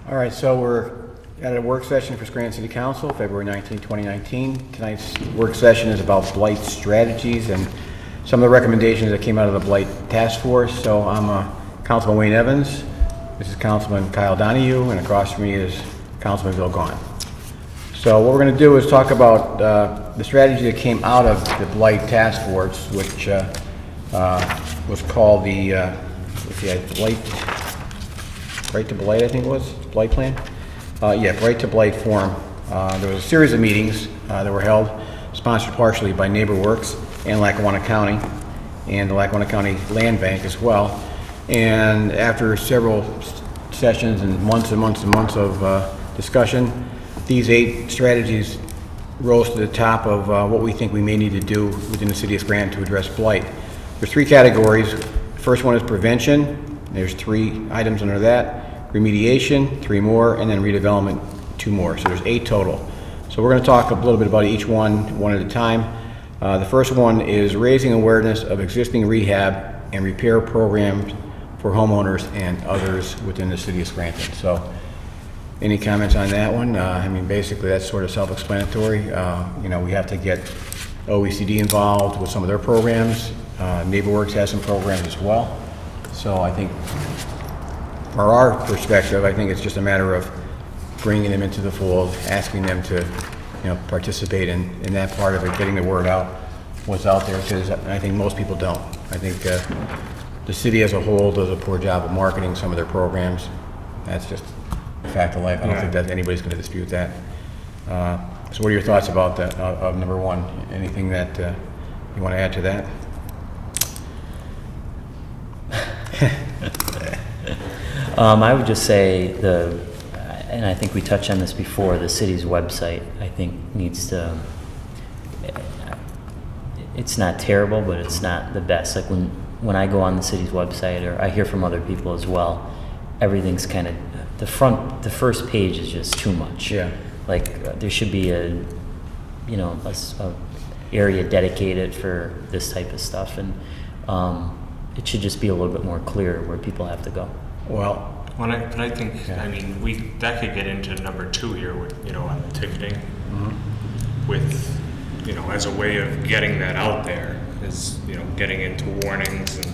All right, so we're at a work session for Scranton City Council, February 19, 2019. Tonight's work session is about blight strategies and some of the recommendations that came out of the blight task force. So I'm Councilman Wayne Evans, this is Councilman Kyle Donahue, and across from me is Councilman Bill Gahn. So what we're going to do is talk about the strategy that came out of the blight task force, which was called the Bright to Blight, I think it was, Blight Plan? Bright to Blight Forum. There was a series of meetings that were held, sponsored partially by NeighborWorks and Lackawanna County, and the Lackawanna County Land Bank as well. And after several sessions and months and months and months of discussion, these 8 strategies rose to the top of what we think we may need to do within the city of Scranton to address blight. There's 3 categories. The first one is prevention. There's 3 items under that. Remediation, 3 more, and then redevelopment, 2 more. So there's 8 total. So we're going to talk a little bit about each one at a time. The first one is raising awareness of existing rehab and repair programs for homeowners and others within the city of Scranton. So any comments on that one? I mean, basically that's sort of self-explanatory. We have to get OECD involved with some of their programs. NeighborWorks has some programs as well. So I think, from our perspective, I think it's just a matter of bringing them into the fold, asking them to, participate in that part of it, getting the word out, what's out there, because I think most people don't. I think the city as a whole does a poor job of marketing some of their programs. That's just a fact of life. I don't think that anybody's going to dispute that. So what are your thoughts about that, of number 1? Anything that you want to add to that? I would just say and I think we touched on this before, the city's website, I think needs to, it's not terrible, but it's not the best. Like when I go on the city's website, or I hear from other people as well, everything's kind of, the first page is just too much. Yeah. Like there should be a area dedicated for this type of stuff, and it should just be a little bit more clear where people have to go. Well, I think, yeah. I mean, that could get into number 2 here with, on the ticketing, with, as a way of getting that out there, is, getting into warnings and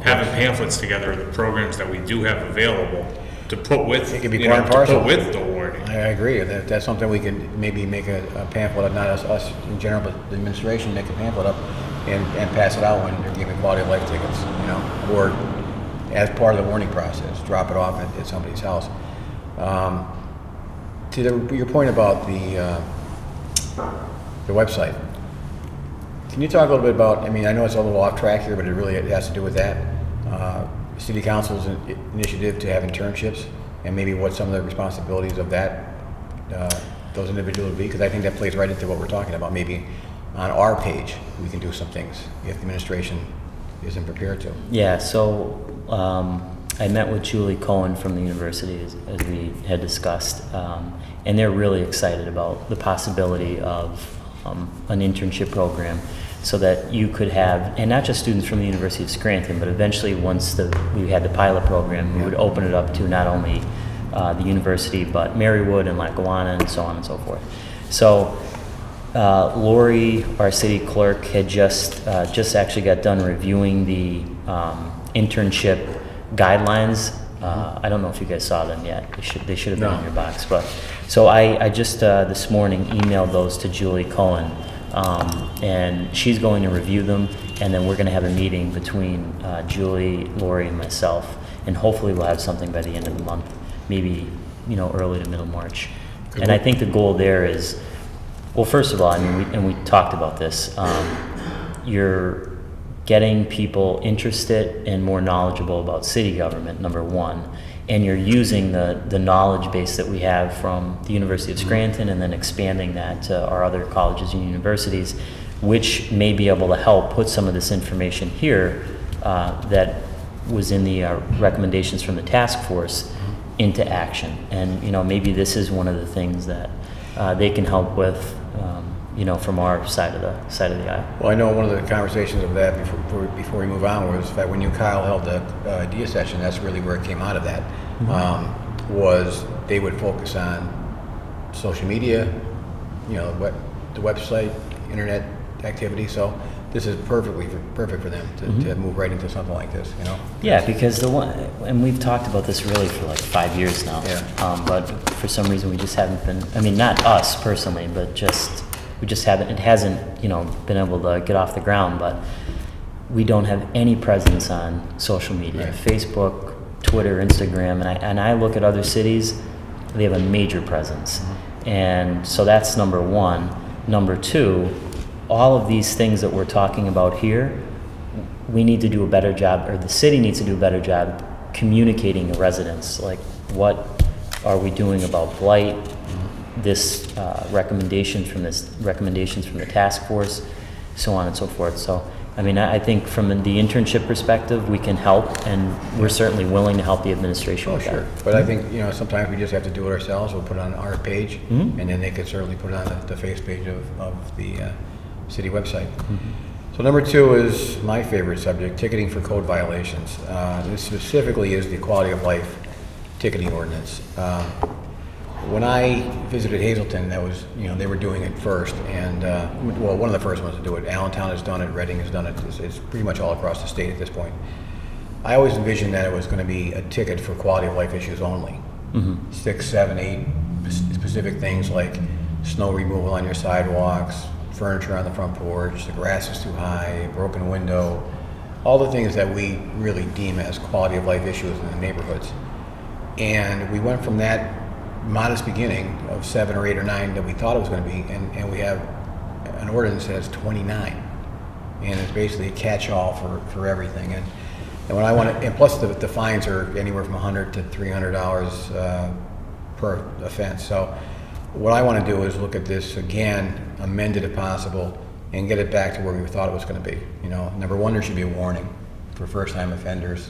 having pamphlets together of the programs that we do have available to put with, it could be part and parcel. To put with the warning. I agree. That's something we can maybe make a pamphlet, not us in general, but the administration make a pamphlet up and pass it out when they're giving quality of life tickets, or as part of the warning process, drop it off at somebody's house. To your point about the website, can you talk a little bit about, I know it's a little off track here, but it has to do with that. City Council's initiative to have internships, and maybe what some of the responsibilities of that, those individuals would be, because I think that plays right into what we're talking about. Maybe on our page, we can do some things if the administration isn't prepared to. Yeah, so I met with Julie Cohen from the university as we had discussed, and they're really excited about the possibility of an internship program, so that you could have, and not just students from the University of Scranton, but eventually once we had the pilot program, we would open it up to not only the university, but Marywood and Lackawanna and so on and so forth. So Lori, our city clerk, had just actually got done reviewing the internship guidelines. I don't know if you guys saw them yet. They should have been in your box. But so I just this morning emailed those to Julie Cohen, and she's going to review them, and then we're going to have a meeting between Julie, Lori, and myself, and hopefully we'll have something by the end of the month, maybe early to middle March. And I think the goal there is, well, first of all, we talked about this. You're getting people interested and more knowledgeable about city government, number 1, and you're using the knowledge base that we have from the University of Scranton, and then expanding that to our other colleges and universities, which may be able to help put some of this information here that was in the recommendations from the task force into action. And maybe this is one of the things that they can help with, from our side of the aisle. Well, I know one of the conversations of that before we move on was that when you, Kyle, held the idea session, that's really where it came out of that. was they would focus on social media, the website, internet activity. So this is perfect for them to move right into something like this, Yeah, because and we've talked about this really for like 5 years now. Yeah. But for some reason we just haven't been, I mean, not us personally, but we just haven't, it hasn't, been able to get off the ground, but we don't have any presence on social media, Right. Facebook, Twitter, Instagram, and I look at other cities, they have a major presence. And so that's number one. Number two, all of these things that we're talking about here, we need to do a better job, or the city needs to do a better job communicating to residents, like what are we doing about blight, this recommendations from the task force, so on and so forth. So, I mean, I think from the internship perspective, we can help, and we're certainly willing to help the administration Oh, with sure. that. But I think, sometimes we just have to do it ourselves. We'll put it on our page, and then they could certainly put it on the face page of the city website. So number 2 is my favorite subject, ticketing for code violations. This specifically is the quality of life ticketing ordinance. When I visited Hazelton, that was, they were doing it first, and, one of the first ones to do it. Allentown has done it, Reading has done it. It's pretty much all across the state at this point. I always envisioned that it was going to be a ticket for quality of life issues only. 6, 7, 8 specific things like snow removal on your sidewalks, furniture on the front porch, the grass is too high, broken window, all the things that we really deem as quality of life issues in the neighborhoods. And we went from that modest beginning of 7 or 8 or 9 that we thought it was going to be, and we have an ordinance that has 29, and it's basically a catch-all for everything. And when I want to, and plus the fines are anywhere from $100 to $300 per offense. So what I want to do is look at this again, amend it if possible, and get it back to where we thought it was going to be. Number 1, there should be a warning for first-time offenders.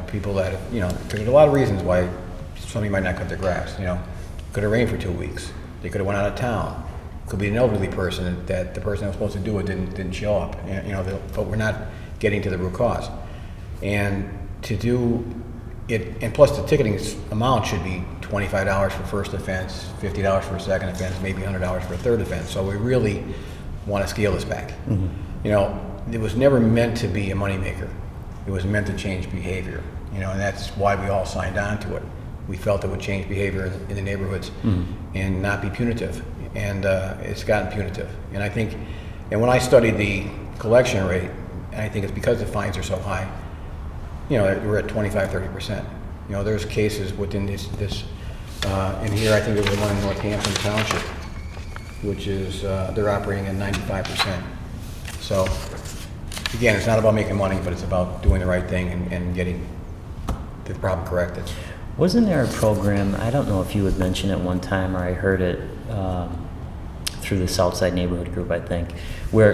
People that, because there's a lot of reasons why somebody might not cut their grass. Could have rained for 2 weeks. They could have went out of town. Could be an elderly person that the person that was supposed to do it didn't show up. But we're not getting to the root cause. And to do it, and plus the ticketing amount should be $25 for first offense, $50 for a second offense, maybe $100 for a third offense. So we really want to scale this back. It was never meant to be a moneymaker. It was meant to change behavior. And that's why we all signed on to it. We felt it would change behavior in the neighborhoods and not be punitive. And it's gotten punitive. And I think, and when I studied the collection rate, and I think it's because the fines are so high, we're at 25, 30%. There's cases within this in here, I think there's one in Northampton Township, which is, they're operating at 95%. So, again, it's not about making money, but it's about doing the right thing and getting the problem corrected. Wasn't there a program, I don't know if you had mentioned it one time or I heard it through the Southside Neighborhood Group, I think,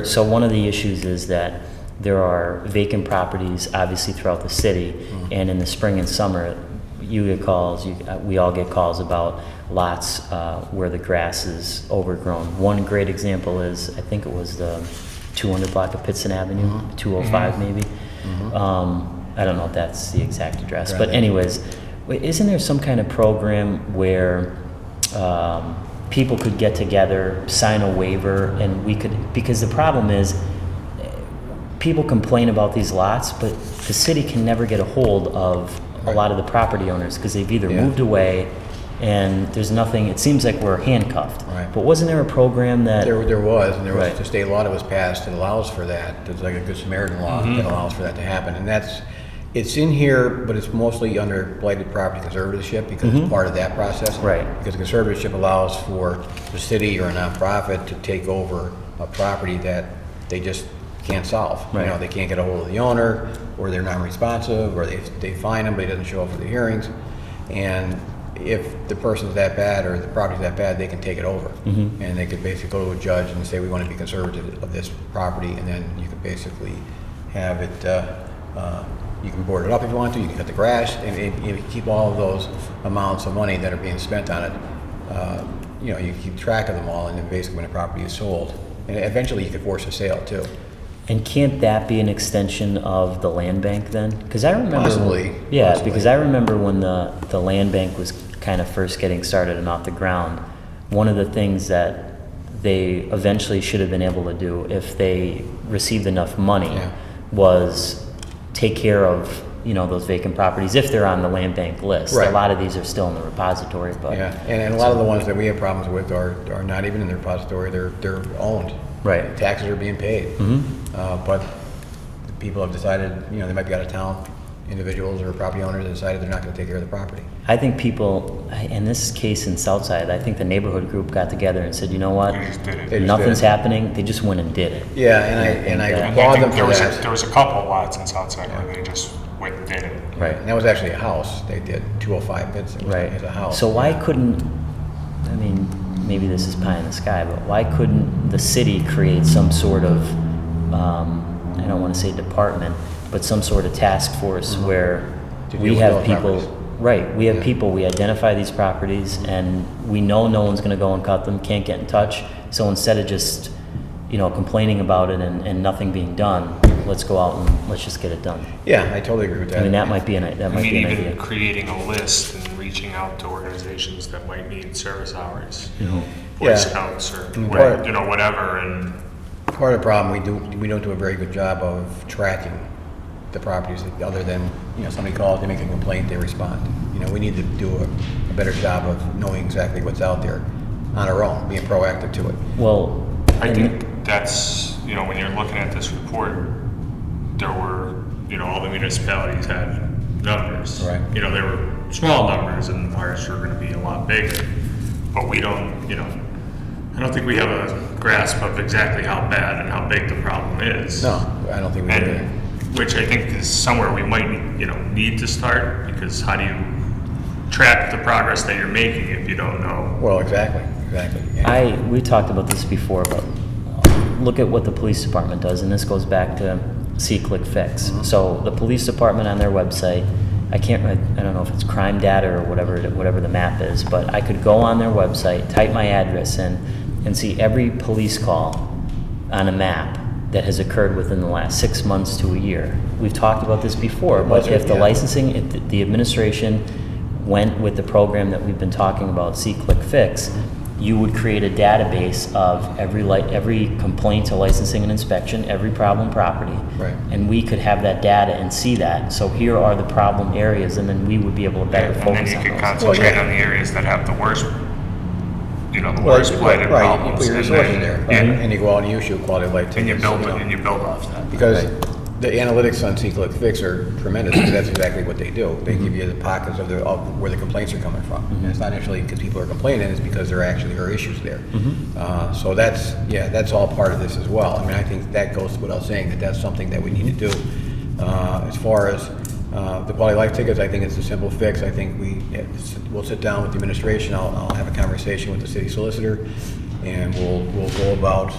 so one of the issues is that there are vacant properties obviously throughout the city, and in the spring and summer, you get calls, we all get calls about lots where the grass is overgrown. One great example is, I think it was the 200 block of Pittston Avenue, 205 maybe. I don't know if that's the exact address, but anyways, isn't there some kind of program where people could get together, sign a waiver, and we could, because the problem is people complain about these lots, but the city can never get a hold of a lot of the property owners because they've either moved away and there's nothing, it seems like we're handcuffed. Right. But wasn't there a program that... There was, and there was a state law that was passed that allows for that. There's like a Good Samaritan law that allows for that to happen. And it's in here, but it's mostly under blighted property conservatorship because it's part of that process. Right. Because conservatorship allows for the city or a nonprofit to take over a property that they just can't solve. Right. They can't get a hold of the owner, or they're non-responsive, or they fine him, but he doesn't show up for the hearings. And if the person's that bad or the property's that bad, they can take it over. And they could basically go to a judge and say, we want to be conservative of this property, and then you can basically have it, you can board it up if you want to, you can cut the grass, and you keep all of those amounts of money that are being spent on it. You keep track of them all, and then basically when a property is sold, and eventually you could force a sale too. And can't that be an extension of the land bank then? Because I remember. Possibly. Yeah, Possibly. because I remember when the land bank was kind of first getting started and off the ground, one of the things that they eventually should have been able to do if they received enough money Yeah. was take care of, those vacant properties if they're on the land bank list. Right. A lot of these are still in the repository, but. Yeah, and a lot of the ones that we have problems with are not even in the repository, they're owned. Right. Taxes are being paid. But people have decided, they might be out of town, individuals or property owners have decided they're not gonna take care of the property. I think people, in this case in Southside, I think the neighborhood group got together and said, you know what? They just did it. They just Nothing's did it. happening, they just went and did it. Yeah, and I And applaud them there for was that. there was a couple lots in Southside where they just went and did it. Right. And that was actually a house, they did 205 bids, it was Right. as a house. So why couldn't, I mean, maybe this is pie in the sky, but why couldn't the city create some sort of, I don't want to say department, but some sort of task force where To we deal with have those people, properties. right, we have Yeah. people, we identify these properties and we know no one's going to go and cut them, can't get in touch. So instead of just, complaining about it and nothing being done, let's go out and let's just get it done. Yeah, I totally agree with that. I mean, that might be an I mean, idea. even creating a list and reaching out to organizations that might need service hours, Boy Yeah. Scouts or And part- whatever, and Part of the problem, we don't do a very good job of tracking the properties, other than, somebody calls, they make a complaint, they respond. We need to do a better job of knowing exactly what's out there on our own, being proactive to it. Well, I think that's, when you're looking at this report, there were, all the municipalities had numbers. Right. There were small numbers and ours were gonna be a lot bigger. But we don't, I don't think we have a grasp of exactly how bad and how big the problem is. No, I don't think we do. And, which I think is somewhere we might, need to start, because how do you track the progress that you're making if you don't know? Well, exactly. Yeah. we talked about this before, but look at what the police department does, and this goes back to See, Click, Fix. So the police department on their website, I don't know if it's crime data or whatever the map is, but I could go on their website, type my address in, and see every police call on a map that has occurred within the last 6 months to a year. We've talked about this before, but if the Yeah. licensing, if the administration went with the program that we've been talking about, See, Click, Fix, you would create a database of every complaint to licensing and inspection, every problem property. Right. And we could have that data and see that. So here are the problem areas, and then we would be able to better And then focus you on can those. concentrate Well, yeah. on the areas that have the worst, the Well, worst blighted right, problems. you put your and resources then- there, Yeah, and you go out and you issue quality of life tickets. and you build off that. Because the analytics on See, Click, Fix are tremendous, because that's exactly what they do. They give you the pockets of where the complaints are coming from. And it's not necessarily because people are complaining, it's because there actually are issues there. So that's all part of this as well. I mean, I think that goes without saying, that's something that we need to do. As far as the quality of life tickets, I think it's a simple fix. I think we'll sit down with the administration, I'll have a conversation with the city solicitor, and we'll go about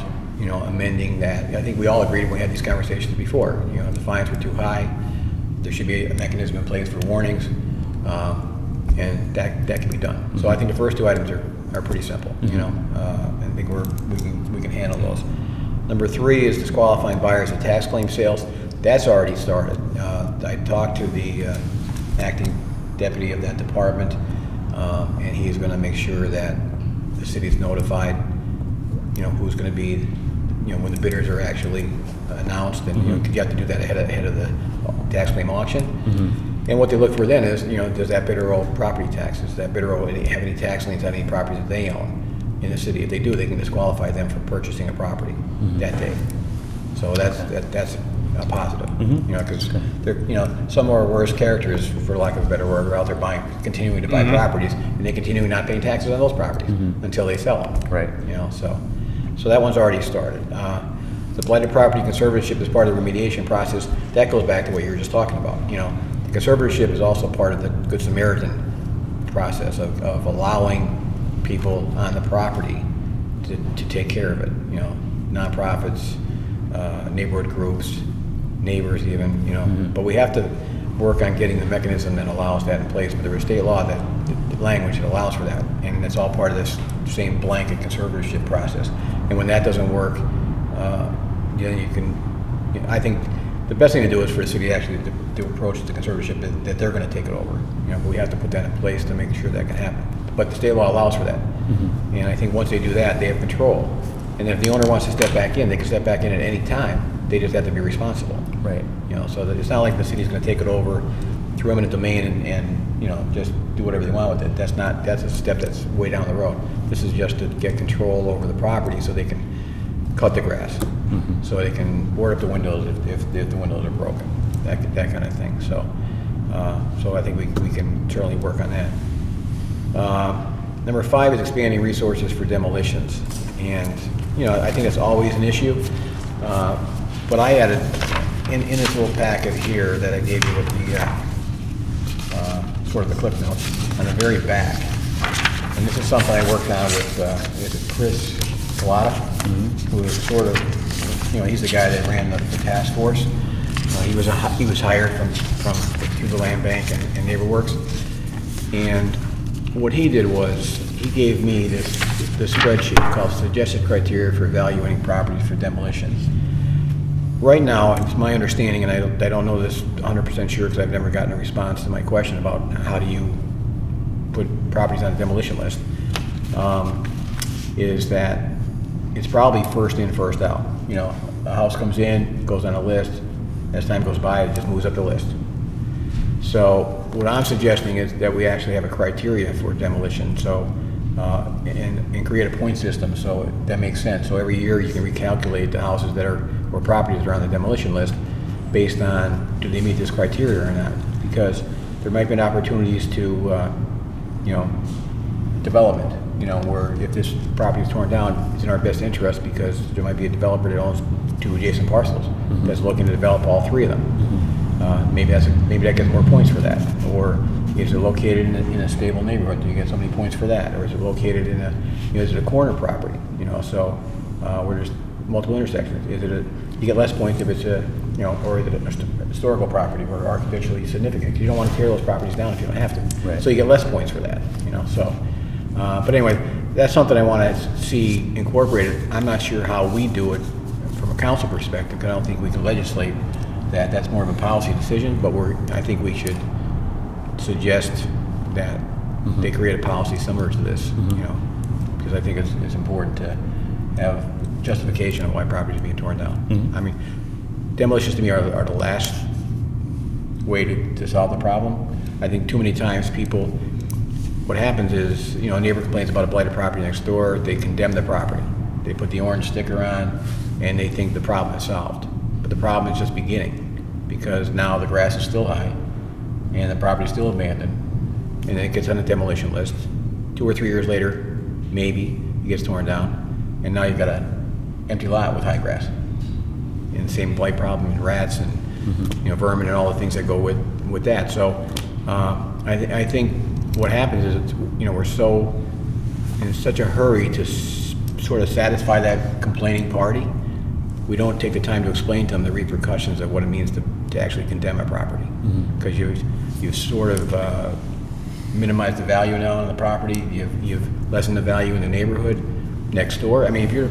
amending that. I think we all agreed when we had these conversations before, the fines were too high, there should be a mechanism in place for warnings, and that can be done. So I think the first two items are pretty simple, I think we can handle those. Number 3 is disqualifying buyers of tax claim sales. That's already started. I talked to the acting deputy of that department, and he's gonna make sure that the city's notified, who's gonna be, when the bidders are actually announced, and, you have to do that ahead of the tax claim auction. And what they look for then is, does that bidder owe property taxes? Does that bidder have any tax liens on any properties that they own in the city? If they do, they can disqualify them from purchasing a property that day. So that's a positive, because some of our worst characters, for lack of a better word, are out there continuing to buy properties, and they continue not paying taxes on those properties until they sell them. Right. So that one's already started. The blighted property conservatorship is part of the remediation process. That goes back to what you were just talking about. The conservatorship is also part of the Good Samaritan process of allowing people on the property to take care of it. Nonprofits, neighborhood groups, neighbors even, but we have to work on getting the mechanism that allows that in place. But there is state law that, the language that allows for that, and that's all part of this same blanket conservatorship process. And when that doesn't work, then you can I think the best thing to do is for the city actually to approach the conservatorship that they're going to take it over. But we have to put that in place to make sure that can happen. But the state law allows for that. And I think once they do that, they have control. And if the owner wants to step back in, they can step back in at any time. They just have to be responsible. Right. So that it's not like the city's going to take it over, throw eminent domain, and just do whatever they want with it. That's a step that's way down the road. This is just to get control over the property so they can cut the grass, so they can board up the windows if the windows are broken, that kind of thing. So I think we can certainly work on that. Number 5 is expanding resources for demolitions, and I think that's always an issue. But I added in this little packet here that I gave you with the sort of the clip notes on the very back, and this is something I worked on with Chris Galata, who is sort of, he's the guy that ran the task force. He was hired from through the land bank and NeighborWorks, and what he did was he gave me this spreadsheet called Suggested Criteria for Evaluating Properties for Demolitions. Right now, it's my understanding, and I don't know this 100% sure because I've never gotten a response to my question about how do you put properties on a demolition list, is that it's probably first in, first out. A house comes in, goes on a list, as time goes by, it just moves up the list. So what I'm suggesting is that we actually have a criteria for demolition, and create a point system so that makes sense. So every year you can recalculate the houses or properties that are on the demolition list based on do they meet this criteria or not, because there might be opportunities to development, where if this property is torn down, it's in our best interest because there might be a developer that owns 2 adjacent parcels that's looking to develop all 3 of them. Maybe that gets more points for that. Or is it located in a stable neighborhood? Do you get so many points for that? Or is it located in is it a corner property? Where there's multiple intersections. You get less points if it's or is it a historical property or architecturally significant? Because you don't want to tear those properties down if you don't have to. Right. So you get less points for that. But anyway, that's something I want to see incorporated. I'm not sure how we do it from a council perspective, because I don't think we can legislate that. That's more of a policy decision, but I think we should suggest that they create a policy similar to this, because I think it's important to have justification of why properties are being torn down. I mean, demolitions to me are the last way to solve the problem. I think too many times what happens is, a neighbor complains about a blighted property next door, they condemn the property. They put the orange sticker on, and they think the problem is solved. But the problem is just beginning, because now the grass is still high, and the property is still abandoned, and it gets on the demolition list. 2 or 3 years later, maybe, it gets torn down, and now you've got an empty lot with high grass. And the same blight problem, and rats, and vermin, and all the things that go with that. So I think what happens is, we're so in such a hurry to sort of satisfy that complaining party, we don't take the time to explain to them the repercussions of what it means to actually condemn a property. Because you've sort of minimized the value now on the property, you've lessened the value in the neighborhood next door. I mean, if you're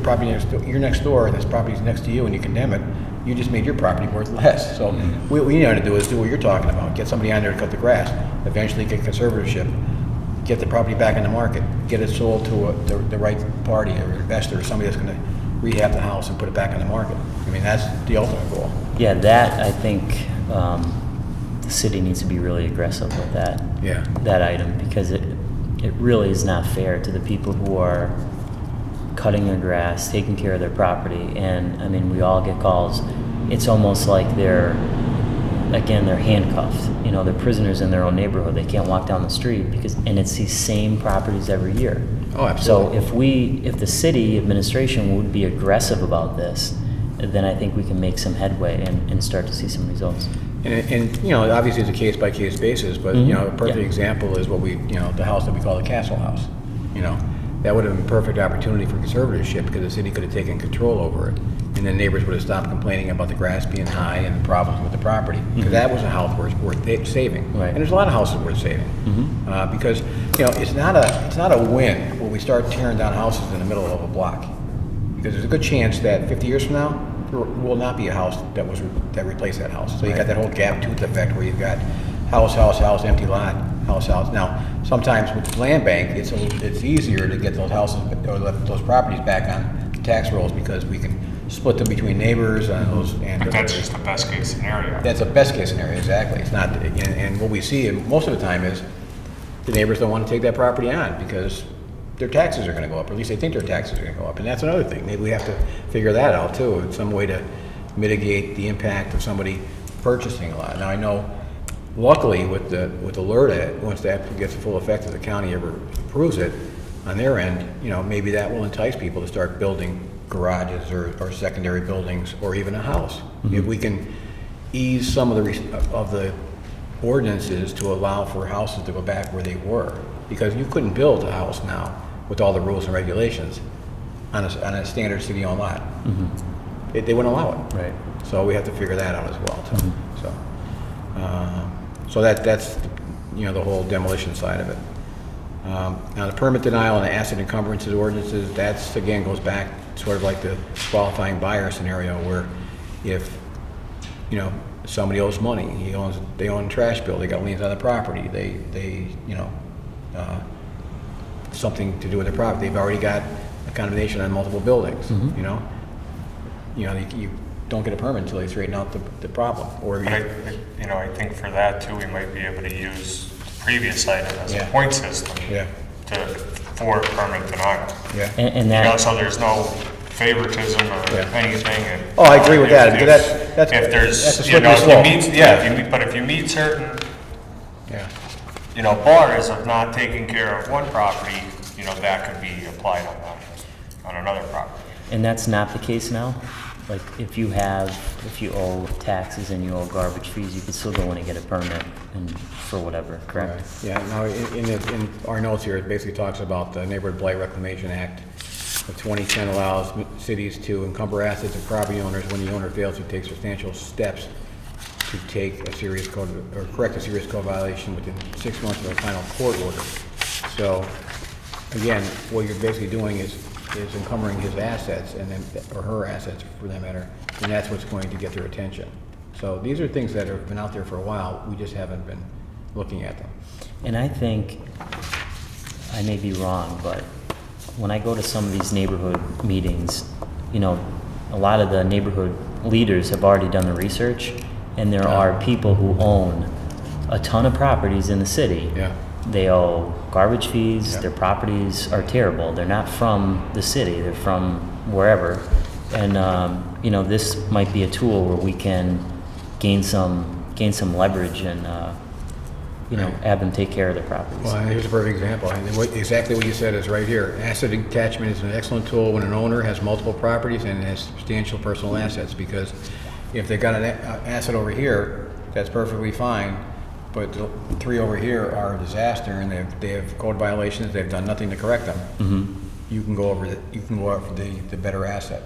next door and this property's next to you and you condemn it, you just made your property worth less. So what we need to do is do what you're talking about. Get somebody on there to cut the grass, eventually get conservatorship, get the property back in the market, get it sold to the right party or investor or somebody that's going to rehab the house and put it back in the market. I mean, that's the ultimate goal. Yeah, that I think the city needs to be really aggressive with that. Yeah. That item, because it really is not fair to the people who are cutting their grass, taking care of their property, and I mean, we all get calls. It's almost like they're handcuffed. They're prisoners in their own neighborhood. They can't walk down the street and it's these same properties every year. Oh, absolutely. So if the city administration would be aggressive about this, then I think we can make some headway and start to see some results. And obviously it's a case-by-case basis, but, a perfect example is the house that we call the Castle House. That would have been a perfect opportunity for conservatorship because the city could have taken control over it. And then neighbors would have stopped complaining about the grass being high and the problems with the property. Because that was a house worth saving. Right. And there's a lot of houses worth saving. Because, it's not a win when we start tearing down houses in the middle of a block. Because there's a good chance that 50 years from now, will not be a house that replaced that house. So you got that whole gap tooth effect where you've got house, empty lot, house. Now, sometimes with the land bank, it's easier to get those houses or those properties back on the tax rolls because we can split them between neighbors and those. But that's just the best case scenario. That's a best case scenario, exactly. It's not, and what we see most of the time is the neighbors don't want to take that property on because their taxes are going to go up, or at least they think their taxes are going to go up. And that's another thing. Maybe we have to figure that out too, in some way to mitigate the impact of somebody purchasing a lot. Now, I know, luckily, with the LERTA, once that gets the full effect, if the county ever approves it, on their end, maybe that will entice people to start building garages or secondary buildings or even a house. If we can ease some of the ordinances to allow for houses to go back where they were, because you couldn't build a house now with all the rules and regulations on a standard city-owned lot. They wouldn't allow it. Right. So we have to figure that out as well too. So that's the whole demolition side of it. Now the permit denial and the asset encumbrances ordinances, that's again goes back sort of like the qualifying buyer scenario where if somebody owes money, they own a trash bill, they got liens on the property, they something to do with their property, they've already got a condemnation on multiple buildings. You don't get a permit until they straighten out the problem. Or I think for that too, we might be able to use the previous item as a point system for permit denial. And that, So there's no favoritism or anything. And, I agree with that. That's if there's, that's a slippery slope. but if you meet certain, bars of not taking care of one property, that could be applied on another property. and that's not the case now? Like, if you owe taxes and you owe garbage fees, you can still go in and get a permit and for whatever, correct? Right. Yeah, now in our notes here, it basically talks about the Neighborhood Blight Reclamation Act of 2010 allows cities to encumber assets of property owners when the owner fails to take substantial steps to take a serious code, or correct a serious code violation within 6 months of a final court order. So, again, what you're basically doing is encumbering his assets, and then, or her assets for that matter, and that's what's going to get their attention. So these are things that have been out there for a while, we just haven't been looking at them. And I think, I may be wrong, but when I go to some of these neighborhood meetings, a lot of the neighborhood leaders have already done the research, and there are people who own a ton of properties in the city. Yeah. They owe garbage fees, Yeah. their properties are terrible. They're not from the city, they're from wherever. And, this might be a tool where we can gain some leverage and, have them take care of their properties. Well, here's a perfect example. Exactly what you said is right here. Asset attachment is an excellent tool when an owner has multiple properties and has substantial personal assets, because if they've got an asset over here, that's perfectly fine, but the 3 over here are a disaster, and they have code violations, they've done nothing to correct them. You can go over the better asset,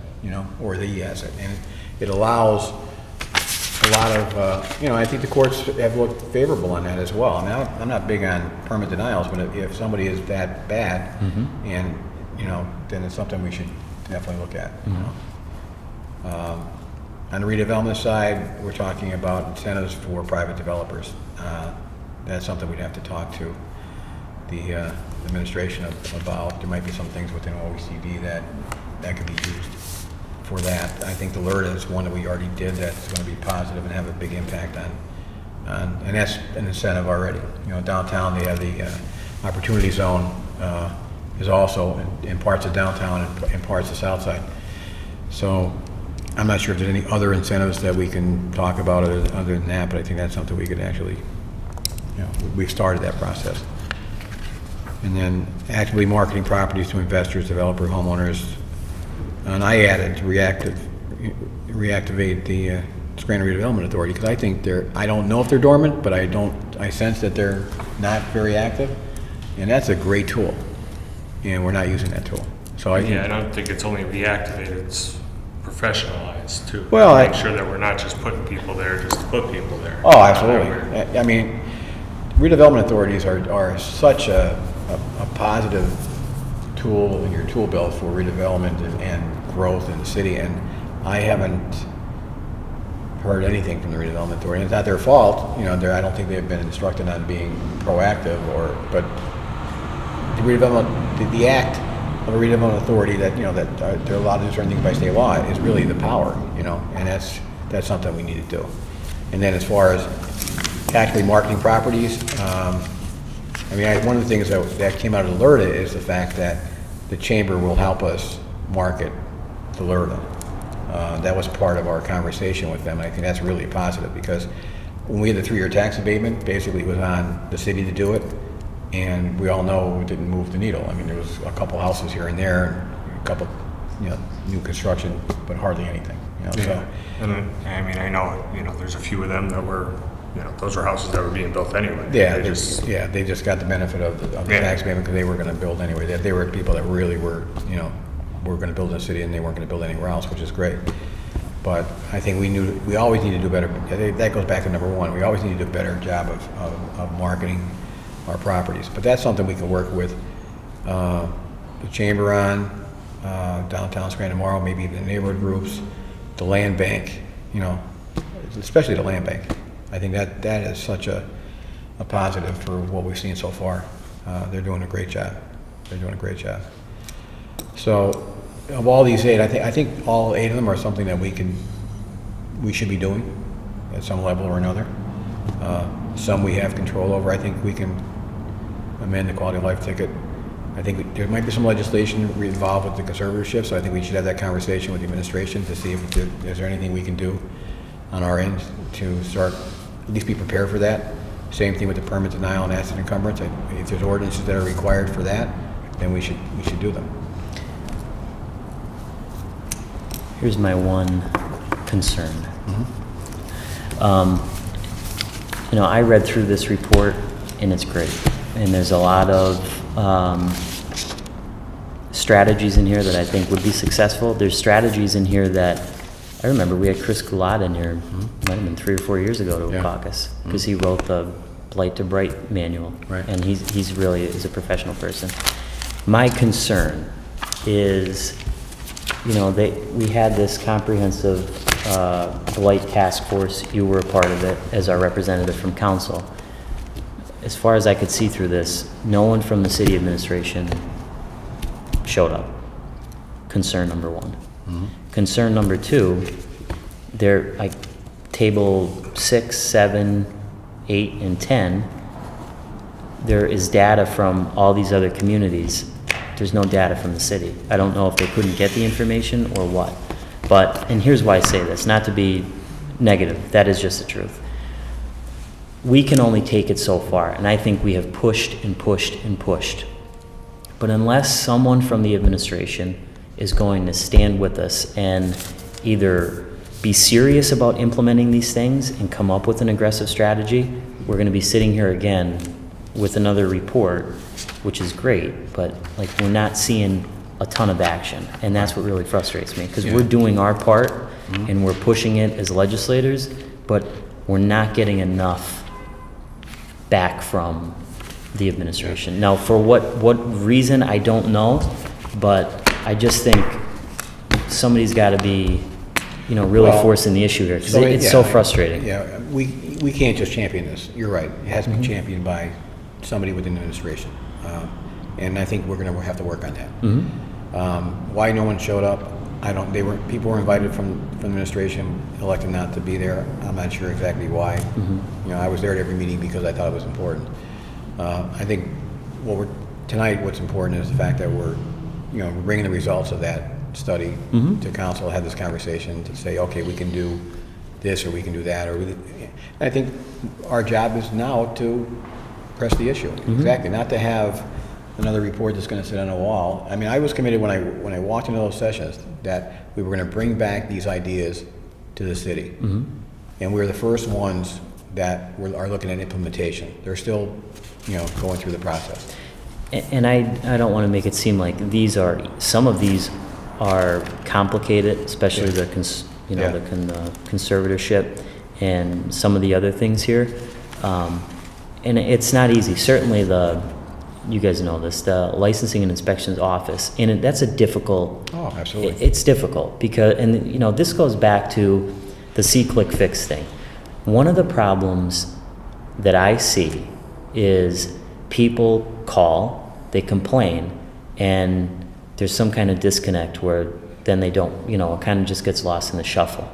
or the asset, and it allows a lot of, I think the courts have looked favorable on that as well. I mean, I'm not big on permit denials, but if somebody is that bad, and, then it's something we should definitely look at. On the redevelopment side, we're talking about incentives for private developers. That's something we'd have to talk to the administration about. There might be some things within OECD that could be used for that. I think the LERTA is one that we already did that's going to be positive and have a big impact on and that's an incentive already. Downtown they have the opportunity zone is also in parts of downtown and parts of South Side. So I'm not sure if there's any other incentives that we can talk about other than that, but I think that's something we could actually, we've started that process. And then actively marketing properties to investors, developer, homeowners. And I added to reactivate the Scranton Redevelopment Authority, because I think I don't know if they're dormant, but I sense that they're not very active. And that's a great tool. And we're not using that tool. So I don't think it's only reactivated, it's professionalized too. Well, make sure that we're not just putting people there just to put people there. Oh, absolutely. I mean, redevelopment authorities are such a positive tool in your tool belt for redevelopment and growth in the city, and I haven't heard anything from the redevelopment authority. It's not their fault, you know, I don't think they've been instructed on being proactive but the act of a redevelopment authority that, you know, that they're allowed to do certain things by state law is really the power, you know, and that's something we need to do. And then as far as actually marketing properties, I mean, one of the things that came out of the LERTA is the fact that the chamber will help us market the LERTA. That was part of our conversation with them, and I think that's really positive, because when we had the 3-year tax abatement, basically it was on the city to do it, and we all know it didn't move the needle. I mean, there was a couple houses here and there, and a couple, you know, new construction, but hardly anything, you know, so. And I mean, I know, you know, there's a few of them that were, you know, those were houses that were being built anyway. Yeah, they just got the benefit of the tax abatement because they were going to build anyway. They were people that really were, you know, were going to build in the city and they weren't going to build anywhere else, which is great. But I think we always need to do better. That goes back to number one. We always need to do a better job of marketing our properties. But that's something we can work with the chamber on, downtown Scranton tomorrow, maybe even the neighborhood groups, the land bank, you know, especially the land bank. I think that is such a positive for what we've seen so far. They're doing a great job. They're doing a great job. So, of all these 8, I think all 8 of them are something that we should be doing at some level or another. Some we have control over. I think we can amend the quality of life ticket. I think there might be some legislation involved with the conservatorship, so I think we should have that conversation with the administration to see if is there anything we can do on our end to start, at least be prepared for that. Same thing with the permit denial and asset encumbrance. If there's ordinances that are required for that, then we should do them. Here's my one concern. You know, I read through this report and it's great. And there's a lot of strategies in here that I think would be successful. There's strategies in here that, I remember we had Chris Goulart in here, might have been 3 or 4 years ago to a caucus, because he wrote the Blight to Bright manual. Right. And he's really is a professional person. My concern is, you know, we had this comprehensive blight task force. You were a part of it as our representative from council. As far as I could see through this, no one from the city administration showed up. Concern number 1. Concern number 2, there, like table 6, 7, 8, and 10, there is data from all these other communities. There's no data from the city. I don't know if they couldn't get the information or what. But, and here's why I say this, not to be negative, that is just the truth. We can only take it so far, and I think we have pushed and pushed and pushed. But unless someone from the administration is going to stand with us and either be serious about implementing these things and come up with an aggressive strategy, we're going to be sitting here again with another report, which is great, but like we're not seeing a ton of action, and that's what really frustrates me, because we're doing our part and we're pushing it as legislators, but we're not getting enough back from the administration. Now, for what reason, I don't know, but I just think somebody's got to be, you know, really forcing the issue here, because it's so frustrating. Yeah, we can't just champion this. You're right. It has to be championed by somebody within the administration, and I think we're going to have to work on that. Why no one showed up? People were invited from the administration, elected not to be there. I'm not sure exactly why. You know, I was there at every meeting because I thought it was important. I think tonight what's important is the fact that we're bringing the results of that study to council, have this conversation to say, okay, we can do this or we can do that, I think our job is now to press the issue. Exactly, not to have another report that's going to sit on a wall. I mean, I was committed when I walked into those sessions that we were going to bring back these ideas to the city, and we're the first ones that are looking at implementation. They're still, going through the process. And I don't want to make it seem like some of these are complicated, especially the conservatorship and some of the other things here. And it's not easy. Certainly the you guys know this, the licensing and inspections office, and that's a difficult. Oh, absolutely. It's difficult because, and you know, this goes back to the see-click fix thing. One of the problems that I see is people call, they complain, and there's some kind of disconnect where then they don't, you know, it kind of just gets lost in the shuffle.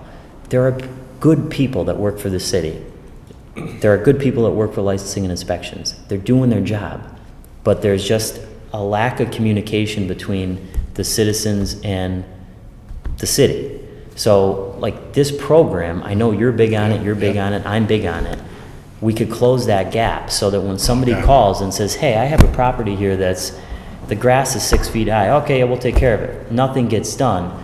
There are good people that work for the city. There are good people that work for licensing and inspections. They're doing their job, but there's just a lack of communication between the citizens and the city. So like this program, I know you're big on it, you're big on it, I'm big on it. We could close that gap so that when somebody calls and says, hey, I have a property here that's, the grass is 6 feet high, okay, we'll take care of it. Nothing gets done.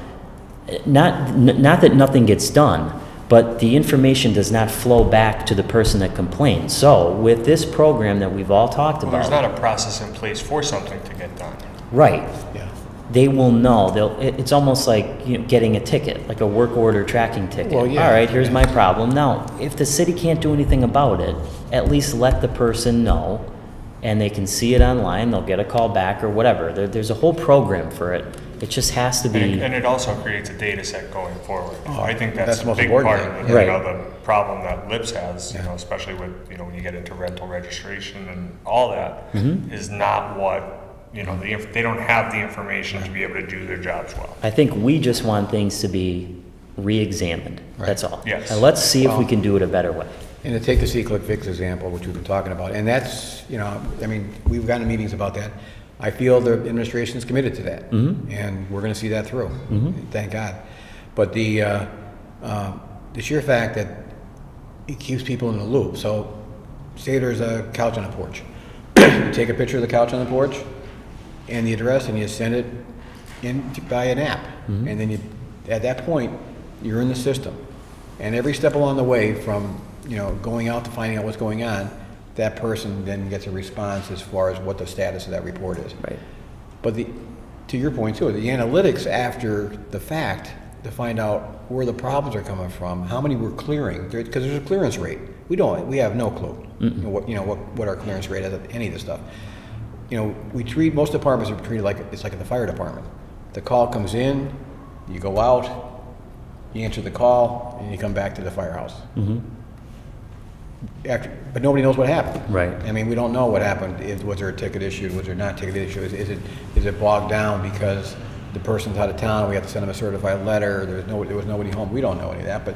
Not that nothing gets done, but the information does not flow back to the person that complained. So with this program that we've all talked Well, about. there's not a process in place for something to get done. Right. Yeah. They will know. It's almost like, you know, getting a ticket, like a work order tracking ticket. Well, yeah, All right, here's my problem. Now, if the city can't do anything about it, at least let the person know, and they can see it online. They'll get a call back or whatever. There's a whole program for it. It just has to be. And it also creates a data set going forward. Oh, I think that's that's the a most big important part of thing. it. Right. You know, the problem that Lips has, you Yeah. know, especially with, you know, when you get into rental registration and all that, Mm-hmm. is not what, you know, they don't have the information to be able to do their jobs well. I think we just want things to be re-examined. Right. That's all. Yes. And let's see if we Well- can do it a better way. And to take the see-click fix example, which we've been talking about, and that's, you know, I mean, we've gotten meetings about that. I feel the administration is committed to that, and we're going to see that through. Thank God. But the sheer fact that it keeps people in the loop. So, say there's a couch on the porch. You take a picture of the couch on the porch and the address, and you send it in by an app, and then you, at that point, you're in the system. And every step along the way, from, you know, going out to finding out what's going on, that person then gets a response as far as what the status of that report is. Right. But to your point too, the analytics after the fact to find out where the problems are coming from, how many we're clearing, because there's a clearance rate. We have no clue, what our clearance rate is of any of this stuff. You know, most departments are treated like it's like in the fire department. The call comes in, you go out, you answer the call, and you come back to the firehouse. But nobody knows what happened. Right. I mean, we don't know what happened. Was there a ticket issued? Was there not a ticket issued? Is it bogged down because the person's out of town? We have to send them a certified letter. There was nobody home. We don't know any of that. But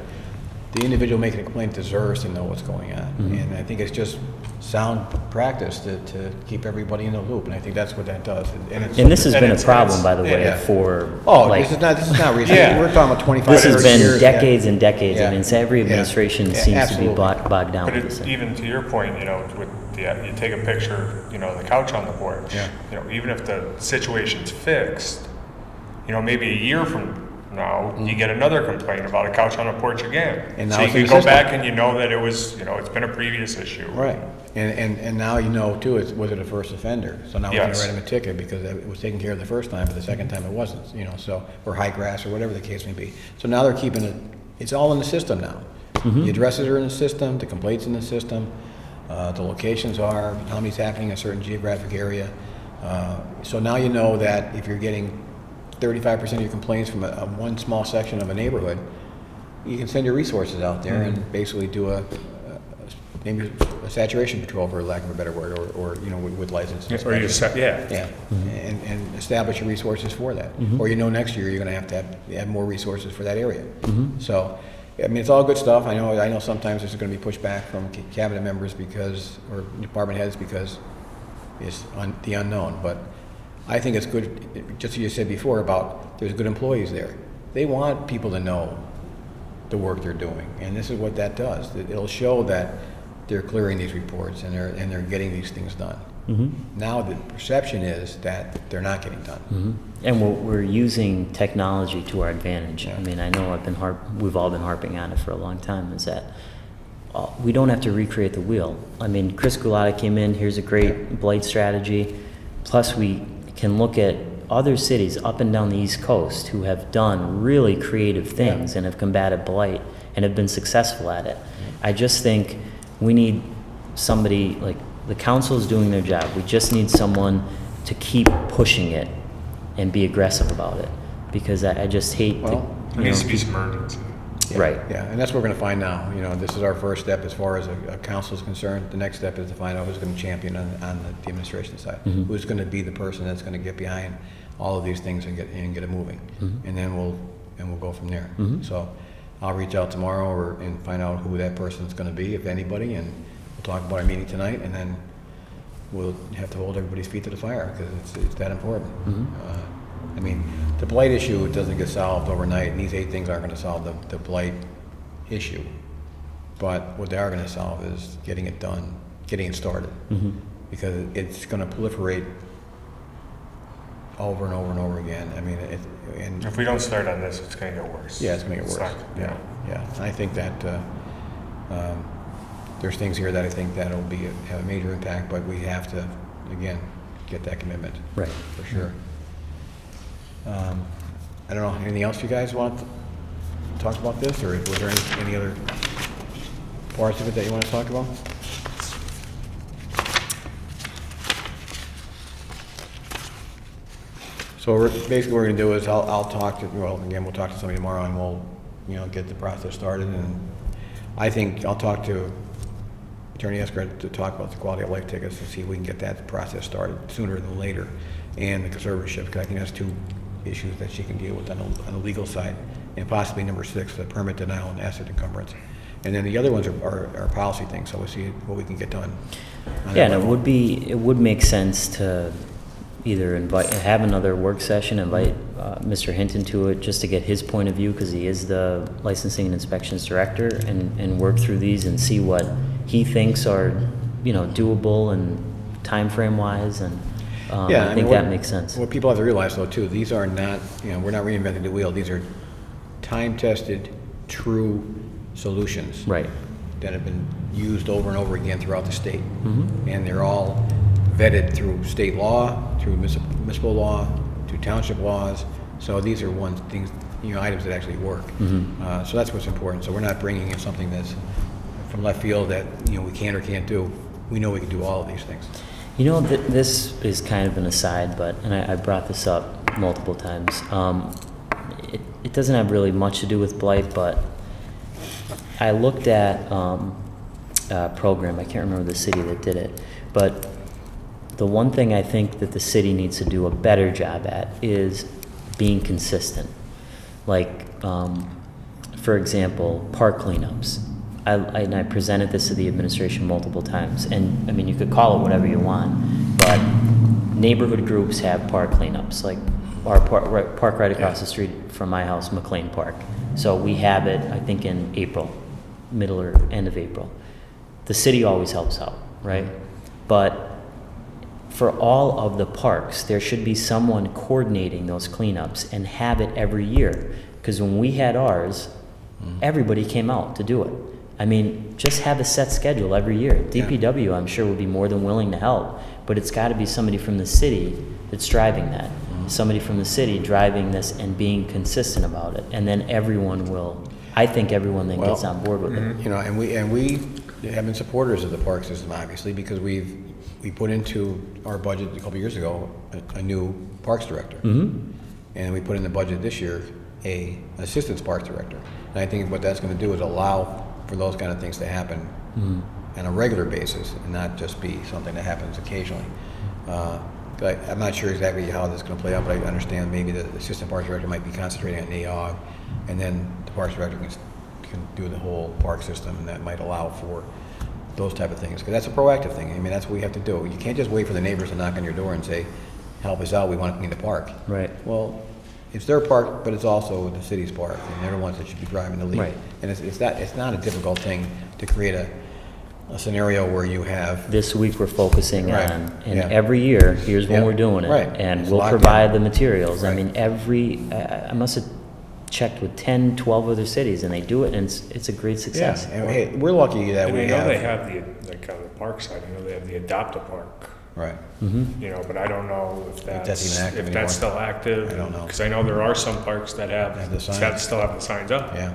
the individual making a complaint deserves to know what's going on. And I think it's just sound practice to keep everybody in the loop. And I think that's what that does. And this has been a problem, by the way, yeah. for Oh, like, this is not recent. Yeah. We're talking about 25 this has 30 been years. decades Yeah. and decades. Yeah. I mean, it's every Yeah. administration Yeah, seems to be absolutely. bogged down But with it's this. even to your point, you know, with you take a picture, you know, of the couch on the porch. Yeah. You know, even if the situation's fixed, you know, maybe a year from now, you get another complaint about a couch on a porch again. And now so you it's in can the go system. back and you know that it was, you know, it's been a previous issue. Right, and now you know too, was it a first offender? So now we're gonna Yes. write him a ticket because it was taken care of the first time, but the second time it wasn't, you know, so, or high grass or whatever the case may be. So now they're keeping it, it's all in the system now. The addresses are in the system, the complaints in the system, the locations are, how many's happening in a certain geographic area. So now you know that if you're getting 35% of your complaints from one small section of a neighborhood, you can send your resources out there and basically do maybe a saturation patrol, for lack of a better word, or you know, with license. Or you just, yeah. Yeah, and establish your resources for that. Or you know next year you're gonna have to add more resources for that area. So, I mean, it's all good stuff. I know sometimes there's gonna be pushback from cabinet members or department heads because it's the unknown, but I think it's good, just as you said before about there's good employees there. They want people to know the work they're doing, and this is what that does. It'll show that they're clearing these reports and they're getting these things done. Now the perception is that they're not getting done. And we're using technology to our advantage. I mean, I know we've all been harping on it for a long time, is that we don't have to recreate the wheel. I mean, Chris Gulata came in, here's a great blight strategy. Plus we can look at other cities up and down the East Coast who have done really creative things and have combated blight and have been successful at it. I just think we need somebody like the council is doing their job. We just need someone to keep pushing it and be aggressive about it, because I just hate Well, There needs to be some urgency. Yeah, Right. Yeah, and that's what we're gonna find now. You know, this is our first step as far as a council is concerned. The next step is to find out who's gonna champion on the administration side. Who's gonna be the person that's gonna get behind all of these things and get it moving. And then we'll go from there. So I'll reach out tomorrow and find out who that person's gonna be, if anybody, and we'll talk about our meeting tonight, and then we'll have to hold everybody's feet to the fire, because it's that important. I mean, the blight issue doesn't get solved overnight, and these 8 things aren't gonna solve the blight issue. But what they are gonna solve is getting it done, getting it started. Because it's gonna proliferate over and over and over again. I mean, and If we don't start on this, it's gonna get worse. yeah, it's gonna get It's worse. not- Yeah. I think that there's things here that I think that'll have a major impact, but we have to, again, get that commitment. Right. For sure. I don't know, anything else you guys want to talk about this, or was there any other parts of it that you want to talk about? So basically what we're gonna do is I'll talk to, well, again, we'll talk to somebody tomorrow, and we'll, get the process started, and I think I'll talk to Attorney Esker to talk about the quality of life tickets, to see if we can get that process started sooner than later, and the conservatorship, because I think that's 2 issues that she can deal with on the legal side, and possibly number 6, the permit denial and asset encumbrance. And then the other ones are policy things, so we'll see what we can get done. Yeah, and it would make sense to either have another work session, invite Mr. Hinton to it, just to get his point of view, because he is the licensing and inspections director, and work through these and see what he thinks are, doable and time frame wise, and I think that makes sense. What people have to realize, though, too, these are not, we're not reinventing the wheel. These are time-tested, true solutions. Right. That have been used over and over again throughout the state. And they're all vetted through state law, through municipal law, through township laws. So these are items that actually work. So that's what's important. So we're not bringing in something that's from left field that, we can or can't do. We know we can do all of these things. This is kind of an aside, and I brought this up multiple times. It doesn't have really much to do with blight, but I looked at a program, I can't remember the city that did it, but the one thing I think that the city needs to do a better job at is being consistent. Like, for example, park cleanups. I presented this to the administration multiple times, and I mean, you could call it whatever you want, but neighborhood groups have park cleanups, like our park right across the street from my house, McLean Park. So we have it, I think, in April, middle or end of April. The city always helps out, right? But for all of the parks, there should be someone coordinating those cleanups and have it every year. Because when we had ours, everybody came out to do it. I mean, just have a set schedule every year. DPW, I'm sure, would be more than willing to help, but it's got to be somebody from the city that's driving that. Somebody from the city driving this and being consistent about it. And then everyone will, I think everyone then gets on board with it. And we have been supporters of the park system, obviously, because we put into our budget a couple years ago a new parks director. And we put in the budget this year a assistant parks director. And I think what that's going to do is allow for those kind of things to happen on a regular basis, and not just be something that happens occasionally. I'm not sure exactly how this is going to play out, but I understand maybe the assistant parks director might be concentrating on NAOG, and then the parks director can do the whole park system, and that might allow for those type of things, because that's a proactive thing. I mean, that's what we have to do. You can't just wait for the neighbors to knock on your door and say, help us out, we want to clean the park. Right. Well, it's their park, but it's also the city's park, and they're the ones that should be driving the lead. Right. And it's not a difficult thing to create a scenario where you have. This week we're focusing Right. on, and Yeah. every year, here's when Yeah. we're doing it. Right. And It's we'll locked provide in. the materials. I Right. mean, I must have checked with 10, 12 other cities, and they do it, and it's a great success. And hey, we're lucky that And we I know have. they have like on the park side, they have the Adopt-A-Park, Right. but I don't know if that's even active if that's anymore. still active. I don't know. Because I know there are some parks that Have the signs. still have the signs up. Yeah.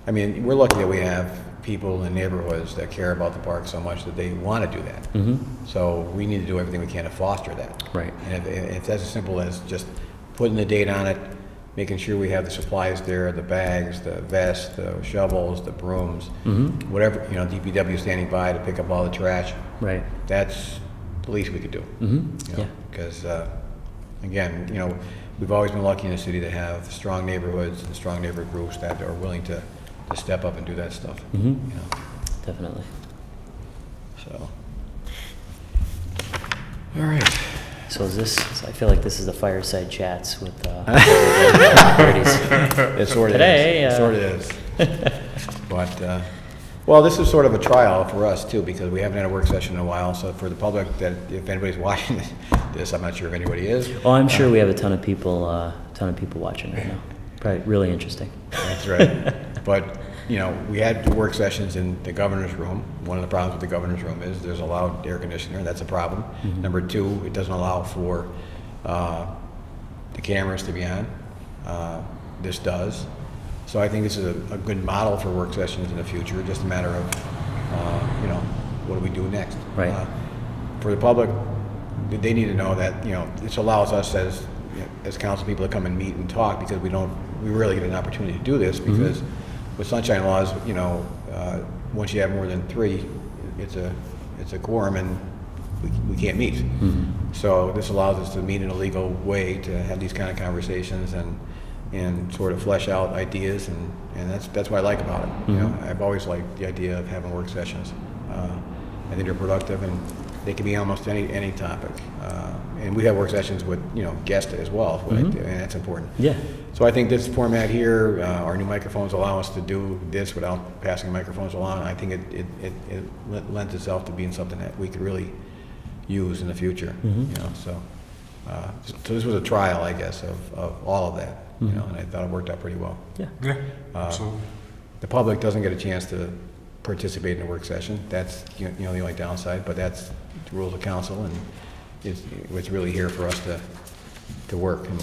I mean, we're lucky that we have people in neighborhoods that care about the park so much that they want to do that. So we need to do everything we can to foster that. Right. And if that's as simple as just putting the date on it, making sure we have the supplies there, the bags, the vests, the shovels, the brooms, whatever, DPW standing by to pick up all the trash. Right. That's the least we could do. Yeah. Because, again, we've always been lucky in the city to have strong neighborhoods and strong neighborhood groups that are willing to step up and do that stuff. Definitely. So, all right. So I feel like this is the fireside chats with It sort of Today, is. It sort of is. But, well, this is sort of a trial for us too, because we haven't had a work session in a while. So for the public, that if anybody's watching this, I'm not sure if anybody is. Oh, I'm sure we have a ton of people watching right now. Probably really interesting. That's right. But, we had work sessions in the governor's room. One of the problems with the governor's room is there's a loud air conditioner. That's a problem. Number two, it doesn't allow for the cameras to be on. This does. So I think this is a good model for work sessions in the future. Just a matter of, what do we do next? Right. For the public, they need to know that, this allows us as council people to come and meet and talk, because we rarely get an opportunity to do this, because with sunshine laws, once you have more than three, it's a quorum and we can't meet. So this allows us to meet in a legal way to have these kind of conversations and sort of flesh out ideas, and that's what I like about it. I've always liked the idea of having work sessions. I think they're productive, and they can be almost any topic. And we have work sessions with guests as well, and that's important. Yeah. So I think this format here, our new microphones allow us to do this without passing microphones along. I think it lends itself to being something that we could really use in the future. So this was a trial, I guess, of all of that. And I thought it worked out pretty well. Yeah. So The public doesn't get a chance to participate in a work session. That's the only downside, but that's the rules of council, and it's really here for us to work. And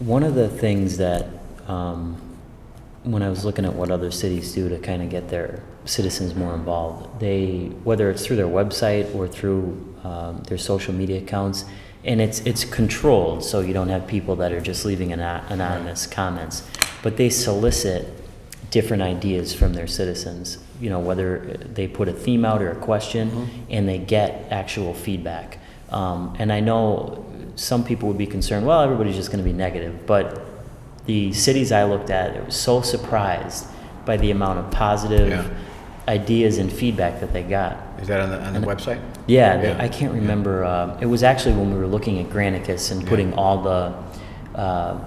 One of the things that, when I was looking at what other cities do to kind of get their citizens more involved, whether it's through their website or through their social media accounts, and it's controlled, so you don't have people that are just leaving anonymous comments, but they solicit different ideas from their citizens, whether they put a theme out or a question, and they get actual feedback. And I know some people would be concerned, well, everybody's just going to be negative, but the cities I looked at, I was so surprised by the amount of positive ideas and feedback that they got. is that on the website? Yeah, I can't remember. It was actually when we were looking at Granicus and putting all the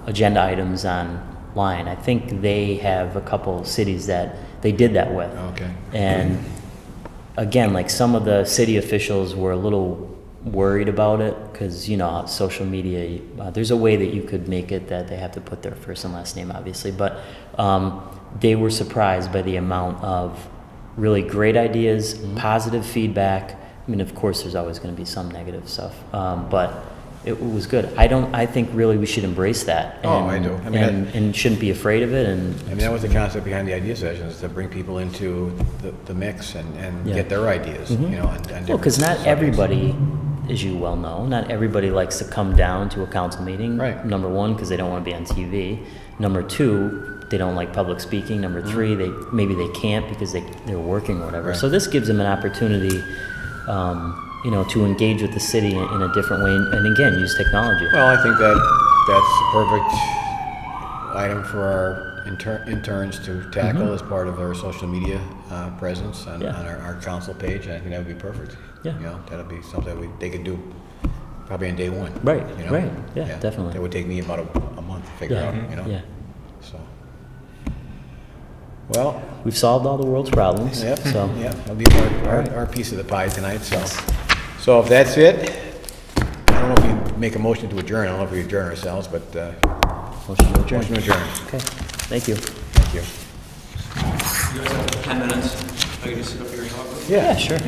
agenda items online. I think they have a couple cities that they did that with. Okay. And again, like some of the city officials were a little worried about it because, social media, there's a way that you could make it that they have to put their first and last name, obviously. But they were surprised by the amount of really great ideas, positive feedback. I mean, of course, there's always going to be some negative stuff, but it was good. I think really we should embrace that. And, I do. I mean, and shouldn't be afraid of it. And that was the concept behind the idea sessions, to bring people into the mix and get their ideas. Well, because not everybody, as you well know, not everybody likes to come down to a council meeting. Right. Number one, because they don't want to be on TV. Number two, they don't like public speaking. Number three, maybe they can't because they're working or whatever. Right. So this gives them an opportunity, to engage with the city in a different way, and again, use technology. Well, I think that's a perfect item for our interns to tackle as part of our social media presence on our council page. And I think that would be perfect. Yeah. That'll be something they could do probably on day one. Right. Right. Yeah, definitely. That would take me about a month to figure out. Yeah. So. Well, We've solved all the world's problems. yep, So yep, that'll be our piece of the pie tonight. So if that's it, I don't know if we make a motion to adjourn. I don't know if we adjourn ourselves, but motion to adjourn. motion to adjourn. Okay. Thank you. Thank you. You guys have 10 minutes. I can just sit up here and talk with you? Yeah, sure.